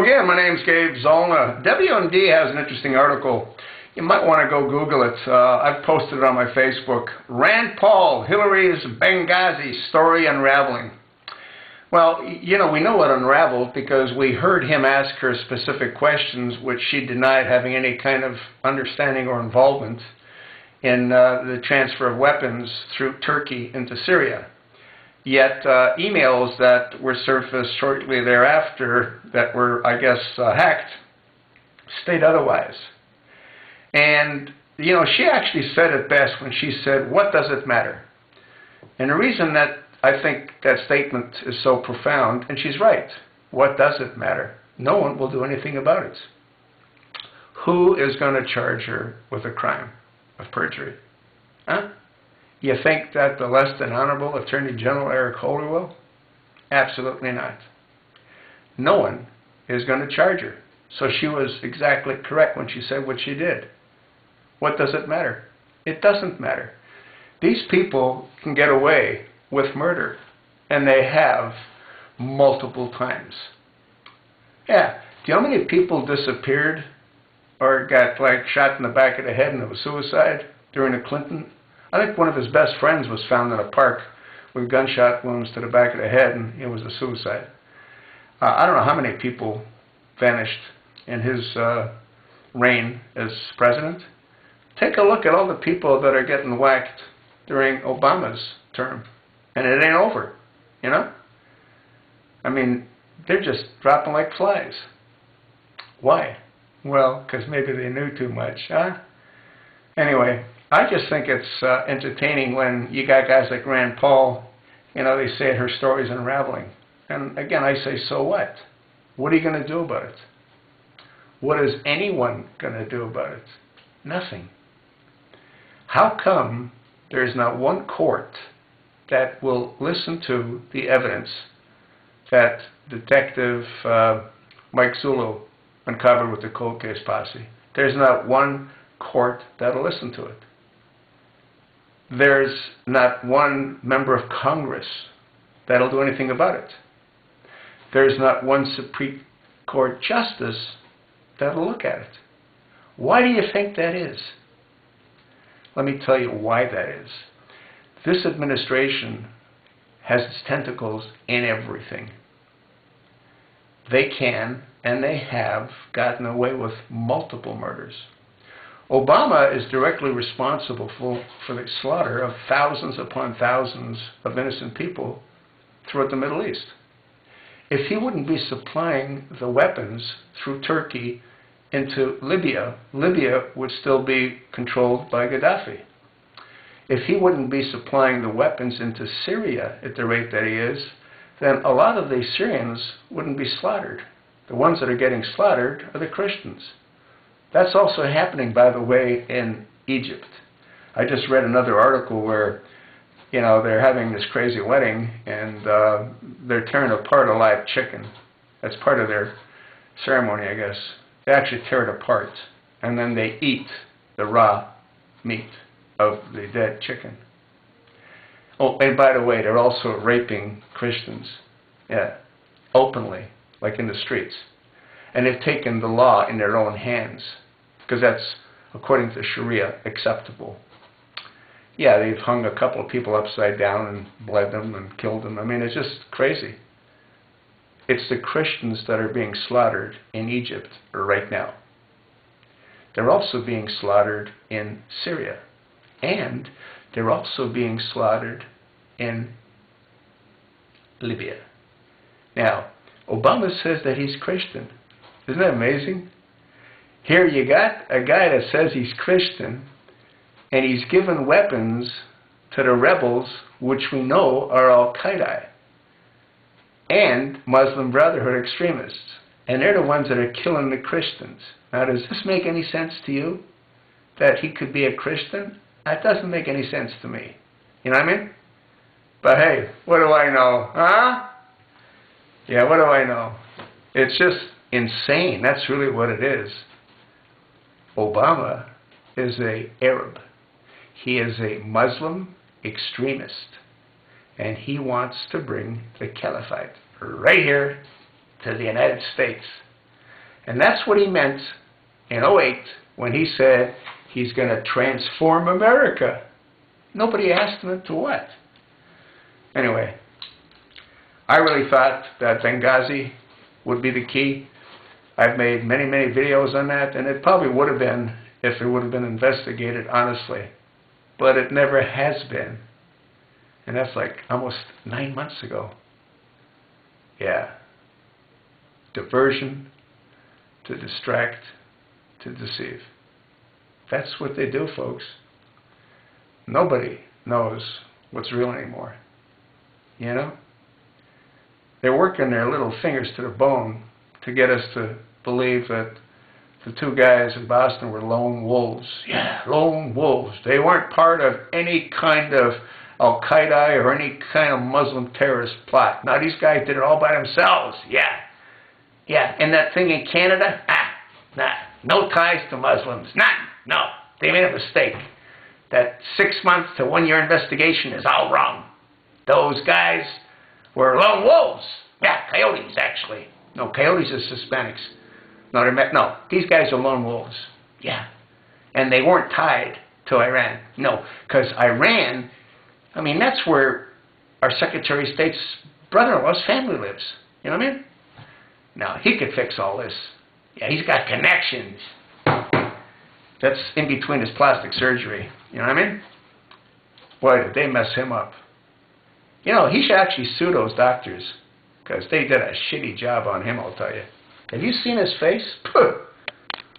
Again, my name's Gabe Zollner. WMD has an interesting article. You might want to go Google it. I've posted it on my Facebook. Rand Paul, Hillary's Benghazi story unraveling. Well, you know, we know what unraveled because we heard him ask her specific questions which she denied having any kind of understanding or involvement in the transfer of weapons through Turkey into Syria. Yet emails that were surfaced shortly thereafter that were, I guess, hacked state otherwise. And, you know, she actually said it best when she said, "What does it matter?" And the reason that I think that statement is so profound, and she's right, what does it matter? No one will do anything about it. Who is going to charge her with a crime of perjury? Huh? You think that the less than honorable Attorney General Eric Holder will? Absolutely not. No one is going to charge her. So she was exactly correct when she said what she did. What does it matter? It doesn't matter. These people can get away with murder, and they have multiple times. Yeah, do you know how many people disappeared or got like shot in the back of the head and it was suicide during the Clinton? I think one of his best friends was found in a park with gunshot wounds to the back of the head, and it was a suicide. I don't know how many people vanished in his reign as president. Take a look at all the people that are getting whacked during Obama's term, and it ain't over, you know? I mean, they're just dropping like flies. Why? Well, because maybe they knew too much, huh? Anyway, I just think it's entertaining when you got guys like Rand Paul, you know, they say her story's unraveling. And again, I say, so what? What are you going to do about it? What is anyone going to do about it? Nothing. How come there's not one court that will listen to the evidence that Detective Mike Zulu uncovered with the cold case posse? There's not one court that'll listen to it. There's not one member of Congress that'll do anything about it. There's not one Supreme Court justice that'll look at it. Why do you think that is? Let me tell you why that is. This administration has its tentacles in everything. They can, and they have, gotten away with multiple murders. Obama is directly responsible for the slaughter of thousands upon thousands of innocent people throughout the Middle East. If he wouldn't be supplying the weapons through Turkey into Libya, Libya would still be controlled by Gaddafi. If he wouldn't be supplying the weapons into Syria at the rate that he is, then a lot of the Syrians wouldn't be slaughtered. The ones that are getting slaughtered are the Christians. That's also happening, by the way, in Egypt. I just read another article where, you know, they're having this crazy wedding and they're tearing apart a live chicken. That's part of their ceremony, I guess. They actually tear it apart and then they eat the raw meat of the dead chicken. Oh, and by the way, they're also raping Christians. Yeah, openly, like in the streets. And they've taken the law in their own hands, because that's, according to Sharia, acceptable. Yeah, they've hung a couple of people upside down and bled them and killed them. I mean, it's just crazy. It's the Christians that are being slaughtered in Egypt right now. They're also being slaughtered in Syria. And they're also being slaughtered in Libya. Now, Obama says that he's Christian. Isn't that amazing? Here you got a guy that says he's Christian, and he's given weapons to the rebels, which we know are Al-Qaeda and Muslim Brotherhood extremists. And they're the ones that are killing the Christians. Now, does this make any sense to you? That he could be a Christian? That doesn't make any sense to me. You know what I mean? But hey, what do I know? Huh? Yeah, what do I know? It's just insane. That's really what it is. Obama is an Arab. He is a Muslim extremist. And he wants to bring the caliphate right here to the United States. And that's what he meant in '08 when he said he's going to transform America. Nobody asked him to what. Anyway, I really thought that Benghazi would be the key. I've made many, many videos on that, and it probably would have been if it would have been investigated honestly. But it never has been. And that's like almost 9 months ago. Yeah. Diversion, to distract, to deceive. That's what they do, folks. Nobody knows what's real anymore. You know? They're working their little fingers to the bone to get us to believe that the two guys in Boston were lone wolves. Yeah, lone wolves. They weren't part of any kind of Al-Qaeda or any kind of Muslim terrorist plot. Now, these guys did it all by themselves. Yeah. Yeah, and that thing in Canada? Nah. No ties to Muslims. None. No. They made a mistake. That 6-month to 1-year investigation is all wrong. Those guys were lone wolves. Yeah, coyotes, actually. No, coyotes are Hispanics. No, these guys are lone wolves. Yeah. And they weren't tied to Iran. No, because Iran, I mean, that's where our Secretary of State's brother-in-law's family lives. You know what I mean? Now, he could fix all this. Yeah, he's got connections. That's in between his plastic surgery. You know what I mean? Boy, did they mess him up. You know, he should actually sue those doctors, because they did a shitty job on him, I'll tell you. Have you seen his face? Puh.